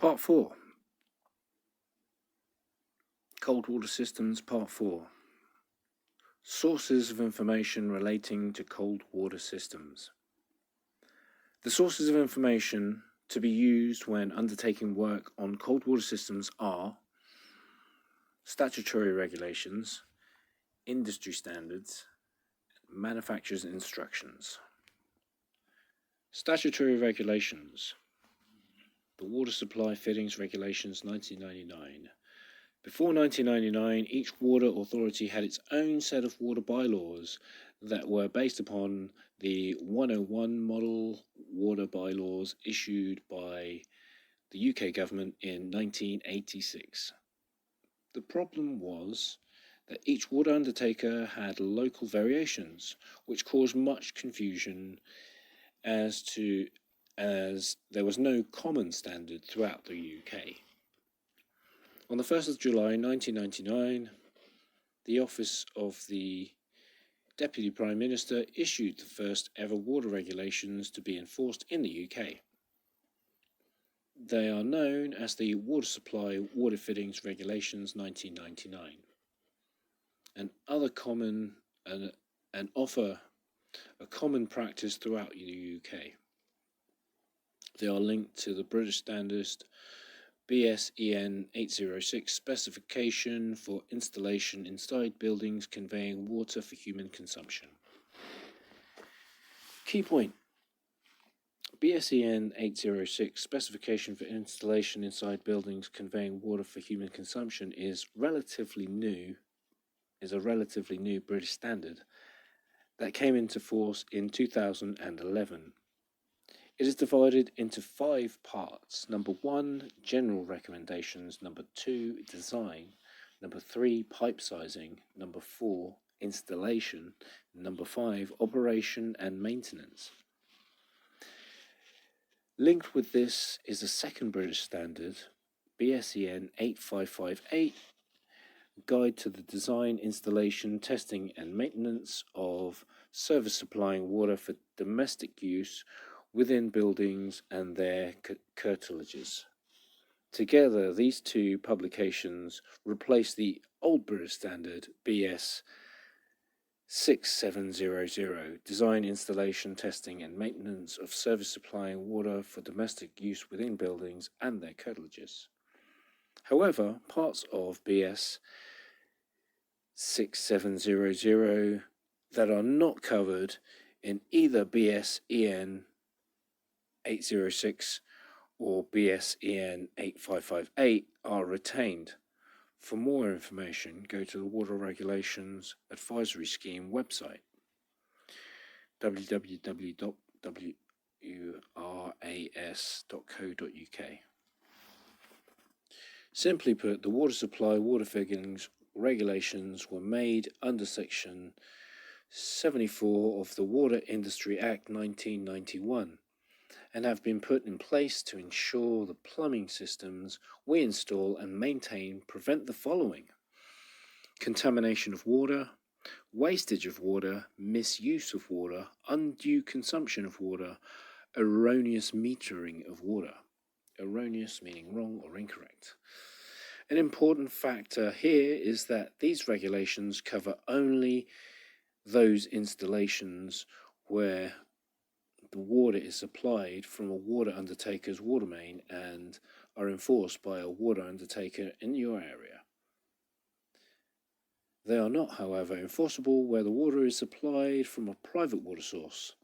Part 4. Cold water systems, Part 4. Sources of information relating to cold water systems. The sources of information to be used when undertaking work on cold water systems are statutory regulations, industry standards, manufacturer's instructions. Statutory regulations. The Water Supply Fittings Regulations 1999. Before 1999, each water authority had its own set of water bylaws that were based upon the 101 Model Water Bylaws issued by the UK government in 1986. The problem was that each water undertaker had local variations, which caused much confusion as there was no common standard throughout the UK. On the 1st of July 1999, the Office of the Deputy Prime Minister issued the first ever water regulations to be enforced in the UK. They are known as the Water Supply Water Fittings Regulations 1999 and offer a common practice throughout the UK. They are linked to the British standards BSEN 806 specification for installation inside buildings conveying water for human consumption. Key point. BSEN 806 specification for installation inside buildings conveying water for human consumption is a relatively new British standard that came into force in 2011. It is divided into 5 parts. Number 1, general recommendations. Number 2, design. Number 3, pipe sizing. Number 4, installation. Number 5, operation and maintenance. Linked with this is a second British standard, BSEN 8558, Guide to the Design, Installation, Testing and Maintenance of Service Supplying Water for Domestic Use within buildings and their curtilages. Together, these two publications replace the old British standard BS 6700, Design, Installation, Testing and Maintenance of Service Supplying Water for Domestic Use within Buildings and their curtilages. However, parts of BS 6700 that are not covered in either BSEN 806 or BSEN 8558 are retained. For more information, go to the Water Regulations Advisory Scheme website, www.wras.co.uk. Simply put, the Water Supply Water Fittings Regulations were made under Section 74 of the Water Industry Act 1991 and have been put in place to ensure the plumbing systems we install and maintain prevent the following: contamination of water, wastage of water, misuse of water, undue consumption of water, erroneous metering of water. Erroneous meaning wrong or incorrect. An important factor here is that these regulations cover only those installations where the water is supplied from a water undertaker's water main and are enforced by a water undertaker in your area. They are not, however, enforceable where the water is supplied from a private water source.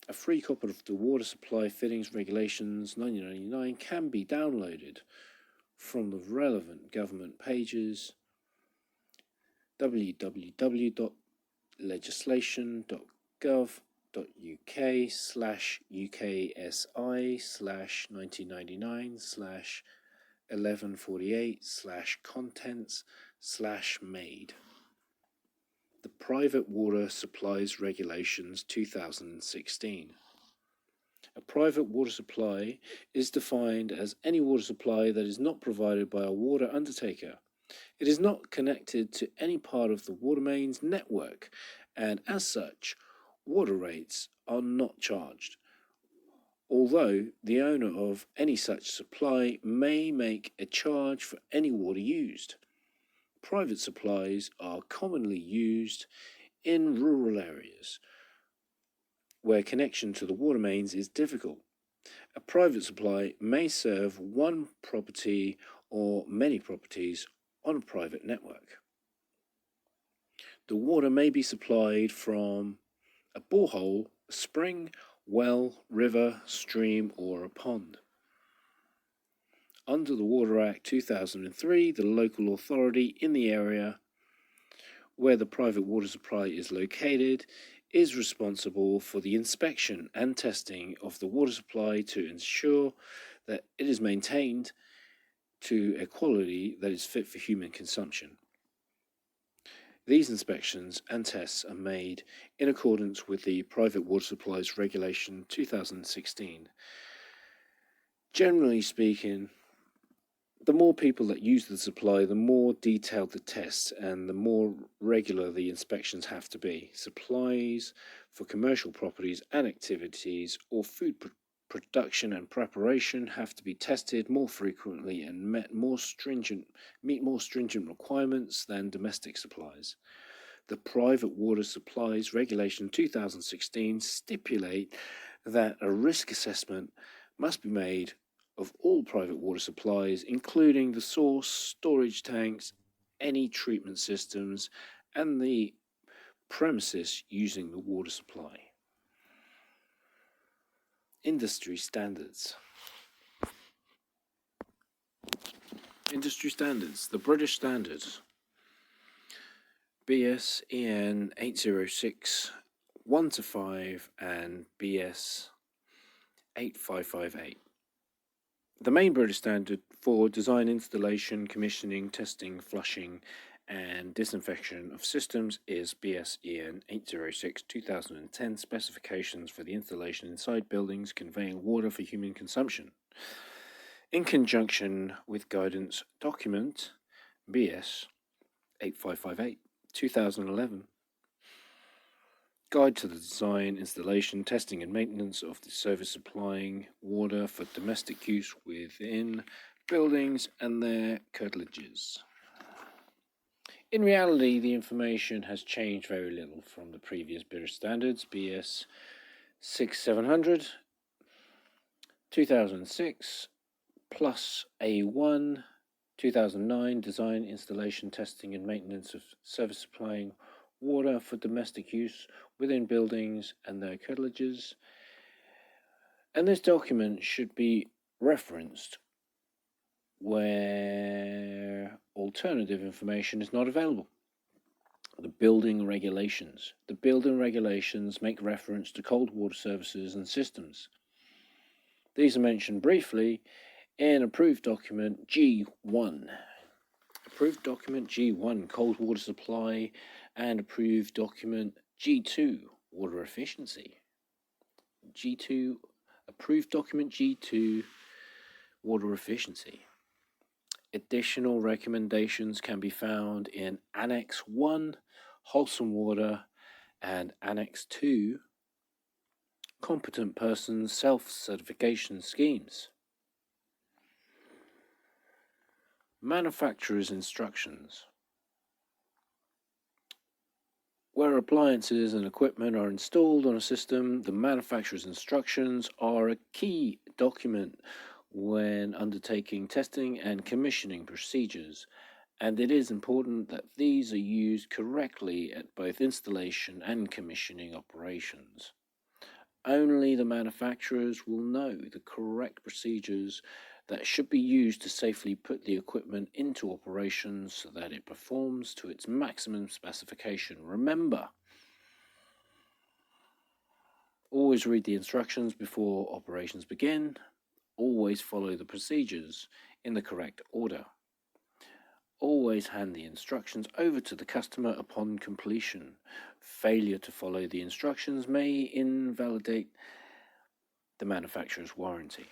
A free copy of the Water Supply Fittings Regulations 1999 can be downloaded from the relevant government pages, www.legislation.gov.uk/UKSI/1999/1148/contents/made. The Private Water Supplies Regulations 2016. A private water supply is defined as any water supply that is not provided by a water undertaker. It is not connected to any part of the water mains network, and as such, water rates are not charged. although the owner of any such supply may make a charge for any water used. Private supplies are commonly used in rural areas where connection to the water mains is difficult. A private supply may serve one property or many properties on a private network. The water may be supplied from a borehole, a spring, well, river, stream, or a pond. Under the Water Act 2003, the local authority in the area where the private water supply is located is responsible for the inspection and testing of the water supply to ensure that it is maintained to a quality that is fit for human consumption. These inspections and tests are made in accordance with the Private Water Supplies Regulation 2016. Generally speaking, the more people that use the supply, the more detailed the tests and the more regular the inspections have to be. Supplies for commercial properties and activities or food production and preparation have to be tested more frequently and meet more stringent requirements than domestic supplies. The Private Water Supplies Regulation 2016 stipulate that a risk assessment must be made of all private water supplies, including the source, storage tanks, any treatment systems, and the premises using the water supply. Industry standards. Industry standards. The British Standard, BS EN 806 1-5 and BS 8558. The main British standard for design, installation, commissioning, testing, flushing, and disinfection of systems is BS EN 806 2010 specifications for the installation inside buildings conveying water for human consumption. In conjunction with guidance document BS 8558 2011. Guide to the design, installation, testing and maintenance of the service supplying water for domestic use within buildings and their curtilages. In reality, the information has changed very little from the previous British standards, BS 6700 2006 plus A1 2009, design, installation, testing and maintenance of service supplying water for domestic use within buildings and their curtilages. And this document should be referenced where alternative information is not available. The building regulations. The building regulations make reference to cold water services and systems. These are mentioned briefly in approved document G1. Approved document G1, cold water supply, and approved document G2, water efficiency. G2, approved document G2, water efficiency. Additional recommendations can be found in Annex 1, wholesome water, and Annex 2, competent persons self-certification schemes. Manufacturer's instructions. Where appliances and equipment are installed on a system, the manufacturer's instructions are a key document when undertaking testing and commissioning procedures, and it is important that these are used correctly at both installation and commissioning operations. Only the manufacturers will know the correct procedures that should be used to safely put the equipment into operation so that it performs to its maximum specification. Remember, always read the instructions before operations begin. Always follow the procedures in the correct order. Always hand the instructions over to the customer upon completion. Failure to follow the instructions may invalidate the manufacturer's warranty.